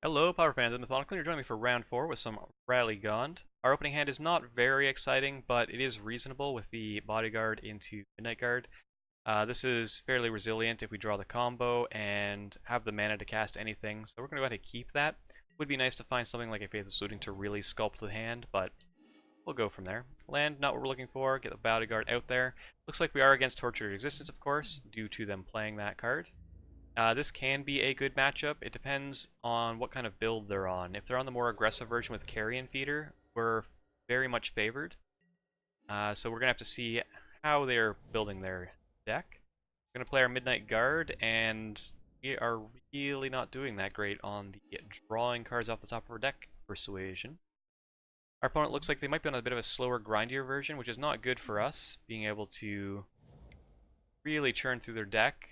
Hello, Power fans of Mathonical. You're joining me for round 4 with some Rally Gond. Our opening hand is not very exciting, but it is reasonable with the Bodyguard into Midnight Guard. This is fairly resilient if we draw the combo and have the mana to cast anything, so we're going to go ahead and keep that. Would be nice to find something like a Faithless Looting to really sculpt the hand, but we'll go from there. Land, not what we're looking for. Get the Bodyguard out there. Looks like we are against Tortured Existence, of course, due to them playing that card. This can be a good matchup. It depends on what kind of build they're on. If they're on the more aggressive version with Carrion Feeder, we're very much favored. So we're going to have to see how they're building their deck. We're going to play our Midnight Guard, and we are really not doing that great on the drawing cards off the top of our deck persuasion. Our opponent looks like they might be on a bit of a slower, grindier version, which is not good for us, being able to really churn through their deck.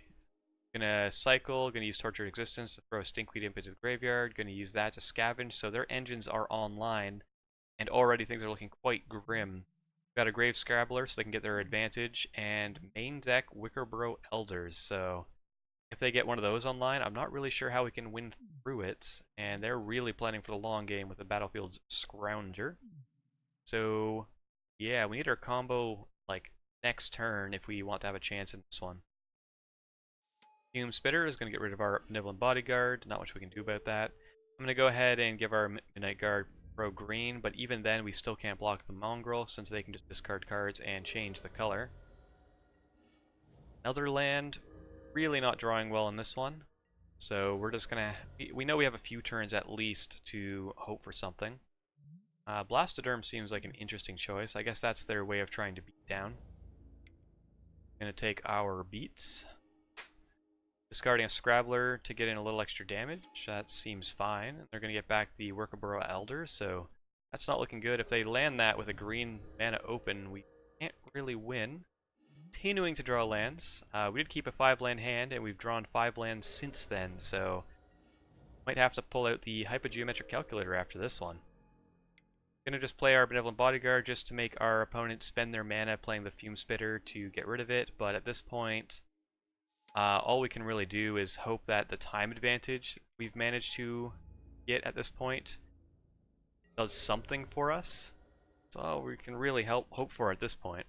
Gonna cycle, gonna use Tortured Existence to throw a Stinkweed Imp into the graveyard, gonna use that to scavenge, so their engines are online, and already things are looking quite grim. We've got a Grave Scrabbler so they can get their advantage, and main deck Wickerboro Elders, so if they get one of those online, I'm not really sure how we can win through it, and they're really planning for the long game with the Battlefield's Scrounger. So, yeah, we need our combo, like, next turn if we want to have a chance in this one. Fume Spitter is going to get rid of our Benevolent Bodyguard. Not much we can do about that. I'm going to go ahead and give our Midnight Guard Pro Green, but even then we still can't block the Mongrel since they can just discard cards and change the color. Another land, really not drawing well in this one. So we're just going to... We know we have a few turns at least to hope for something. Blastoderm seems like an interesting choice. I guess that's their way of trying to beat down. Going to take our beats. Discarding a Scrabbler to get in a little extra damage, that seems fine. They're going to get back the Wickerboro Elder, so that's not looking good. If they land that with a green mana open, we can't really win. Continuing to draw lands. We did keep a 5-land hand, and we've drawn 5 lands since then, so might have to pull out the Hypogeometric Calculator after this one. Gonna just play our Benevolent Bodyguard just to make our opponent spend their mana playing the Fume Spitter to get rid of it, but at this point... all we can really do is hope that the time advantage we've managed to get at this point does something for us. That's all we can really hope for at this point.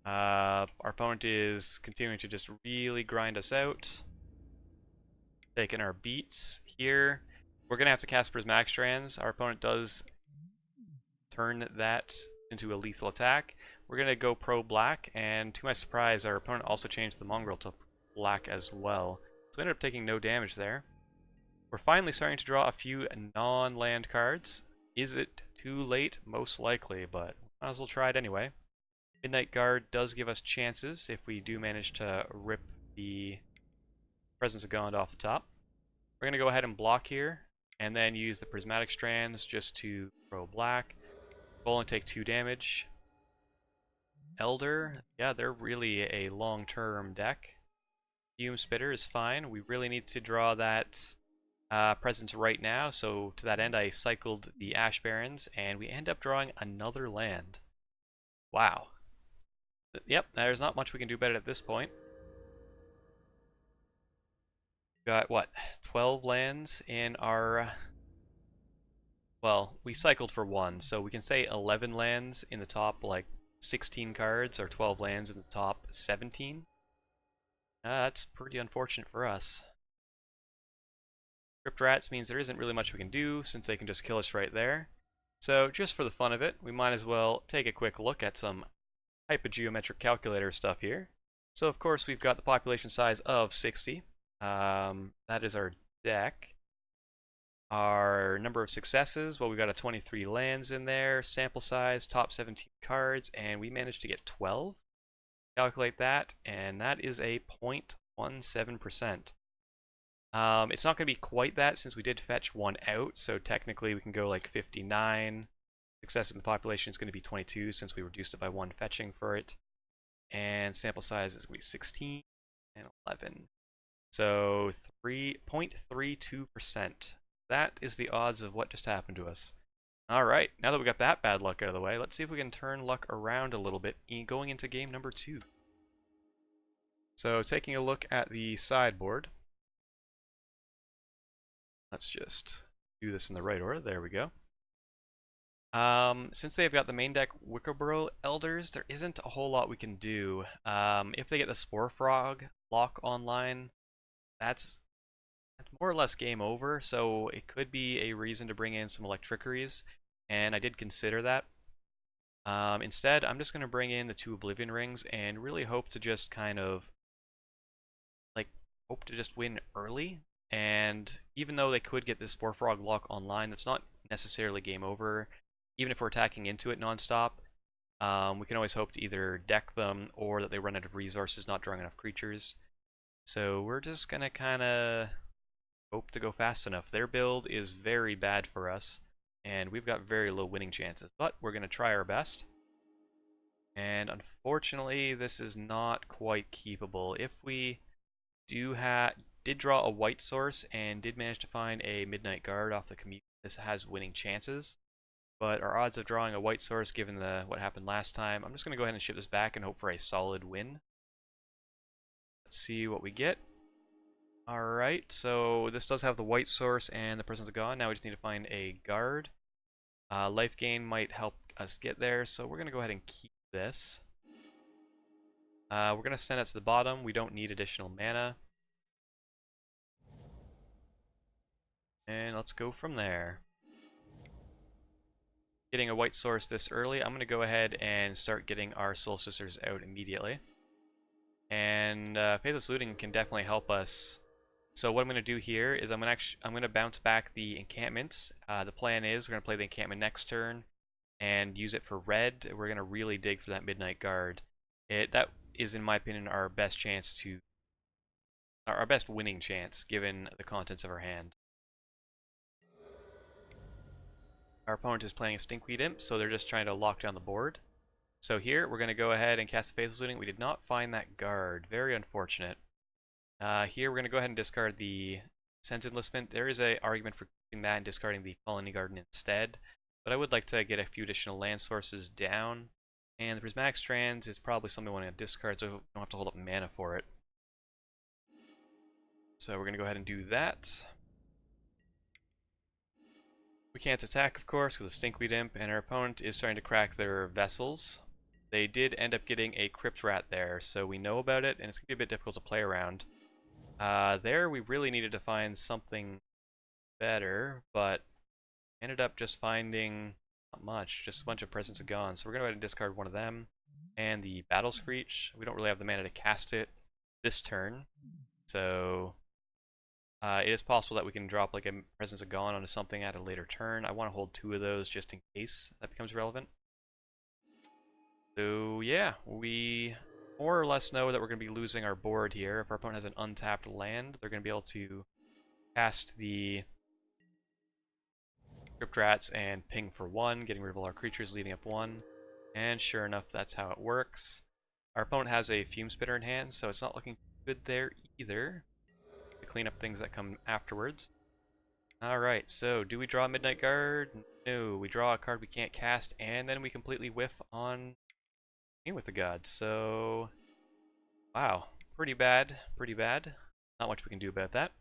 Our opponent is continuing to just really grind us out. Taking our beats here. We're going to have to cast Prismatic Strands. Our opponent does turn that into a lethal attack. We're going to go pro-black, and to my surprise, our opponent also changed the Mongrel to black as well. So we ended up taking no damage there. We're finally starting to draw a few non-land cards. Is it too late? Most likely, but might as well try it anyway. Midnight Guard does give us chances if we do manage to rip the Presence of Gond off the top. We're going to go ahead and block here, and then use the Prismatic Strands just to throw black. We'll only take 2 damage. Elder, yeah, they're really a long-term deck. Fume Spitter is fine. We really need to draw that presence right now, so to that end I cycled the Ash Barrens, and we end up drawing another land. Wow. Yep, there's not much we can do about it at this point. Got, what, 12 lands in our... Well, we cycled for 1, so we can say 11 lands in the top, like, 16 cards, or 12 lands in the top 17. That's pretty unfortunate for us. Crypt Rats means there isn't really much we can do, since they can just kill us right there. So, just for the fun of it, we might as well take a quick look at some Hypogeometric Calculator stuff here. So, of course, we've got the population size of 60. That is our deck. Our number of successes, well, we got a 23 lands in there. Sample size, top 17 cards, and we managed to get 12. Calculate that, and that is a 0.17%. It's not going to be quite that since we did fetch 1 out, so technically we can go like 59. Success in the population is going to be 22 since we reduced it by 1 fetching for it. And sample size is going to be 16 and 11. So 0.32%. That is the odds of what just happened to us. Alright, now that we got that bad luck out of the way, let's see if we can turn luck around a little bit going into game number 2. So taking a look at the sideboard, Let's just do this in the right order. There we go. Since they've got the main deck Wickerboro Elders, there isn't a whole lot we can do. If they get the Spore Frog lock online, that's more or less game over, so it could be a reason to bring in some Electrickeries, and I did consider that. Instead, I'm just going to bring in the 2 Oblivion Rings and really hope to just kind of, like, hope to just win early. And even though they could get this Spore Frog lock online, that's not necessarily game over. Even if we're attacking into it nonstop, we can always hope to either deck them or that they run out of resources, not drawing enough creatures. So we're just going to kind of hope to go fast enough. Their build is very bad for us, and we've got very low winning chances, but we're going to try our best. And unfortunately, this is not quite keepable. If we did draw a white source and did manage to find a Midnight Guard off the Commune, this has winning chances. But our odds of drawing a white source, given what happened last time, I'm just going to go ahead and ship this back and hope for a solid win. Let's see what we get. Alright, so this does have the white source and the Presence of God. Now we just need to find a guard. Life gain might help us get there, so we're going to go ahead and keep this. We're going to send it to the bottom. We don't need additional mana. And let's go from there. Getting a white source this early, I'm going to go ahead and start getting our Soul Sisters out immediately. And Faithless Looting can definitely help us. So what I'm going to do here is I'm going to bounce back the encampments. The plan is we're going to play the encampment next turn and use it for red. We're going to really dig for that Midnight Guard. That is, in my opinion, our best winning chance, given the contents of our hand. Our opponent is playing a Stinkweed Imp, so they're just trying to lock down the board. So here, we're going to go ahead and cast the Faithless Looting. We did not find that guard. Very unfortunate. Here, we're going to go ahead and discard the Cenn's Enlistment. There is an argument for keeping that and discarding the Khalni Garden instead, but I would like to get a few additional land sources down. And the Prismatic Strands is probably something we want to discard, so we don't have to hold up mana for it. So we're going to go ahead and do that. We can't attack, of course, because of Stinkweed Imp, and our opponent is trying to crack their vessels. They did end up getting a Crypt Rat there, so we know about it, and it's going to be a bit difficult to play around. There, we really needed to find something better, but ended up just finding not much, just a bunch of Presence of Gone. So we're going to go ahead and discard one of them. And the Battle Screech, we don't really have the mana to cast it this turn, so it is possible that we can drop like a Presence of Gone onto something at a later turn. I want to hold 2 of those just in case that becomes relevant. So yeah, we more or less know that we're going to be losing our board here. If our opponent has an untapped land, they're going to be able to cast the Crypt Rats and ping for 1, getting rid of all our creatures, leaving up 1. And sure enough, that's how it works. Our opponent has a Fume Spitter in hand, so it's not looking good there either. To clean up things that come afterwards. Alright, so do we draw a Midnight Guard? No, we draw a card we can't cast, and then we completely whiff on Commune with the Gods. So, wow, pretty bad, pretty bad. Not much we can do about that.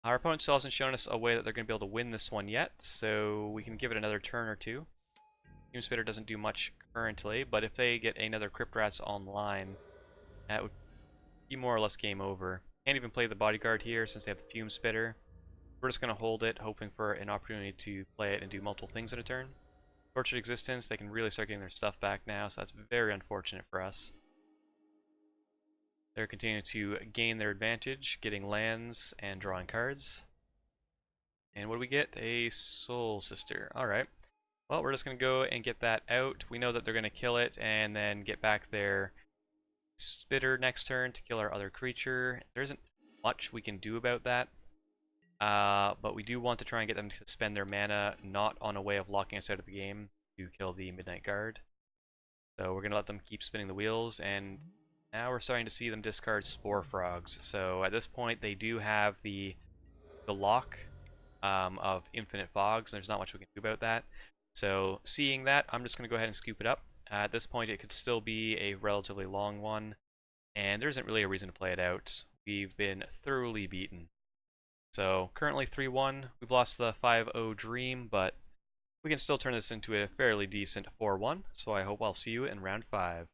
Our opponent still hasn't shown us a way that they're going to be able to win this one yet, so we can give it another turn or two. Fume Spitter doesn't do much currently, but if they get another Crypt Rats online, that would be more or less game over. Can't even play the Bodyguard here since they have the Fume Spitter. We're just going to hold it, hoping for an opportunity to play it and do multiple things in a turn. Tortured Existence, they can really start getting their stuff back now, so that's very unfortunate for us. They're continuing to gain their advantage, getting lands and drawing cards. And what do we get? A Soul Sister. Alright. Well, we're just going to go and get that out. We know that they're going to kill it and then get back their Spitter next turn to kill our other creature. There isn't much we can do about that. But we do want to try and get them to spend their mana not on a way of locking us out of the game to kill the Midnight Guard. So we're going to let them keep spinning the wheels, and now we're starting to see them discard Spore Frogs. So at this point they do have the lock of Infinite Fogs, and there's not much we can do about that. So seeing that, I'm just going to go ahead and scoop it up. At this point it could still be a relatively long one, and there isn't really a reason to play it out. We've been thoroughly beaten. So currently 3-1. We've lost the 5-0 dream, but we can still turn this into a fairly decent 4-1. So I hope I'll see you in round 5.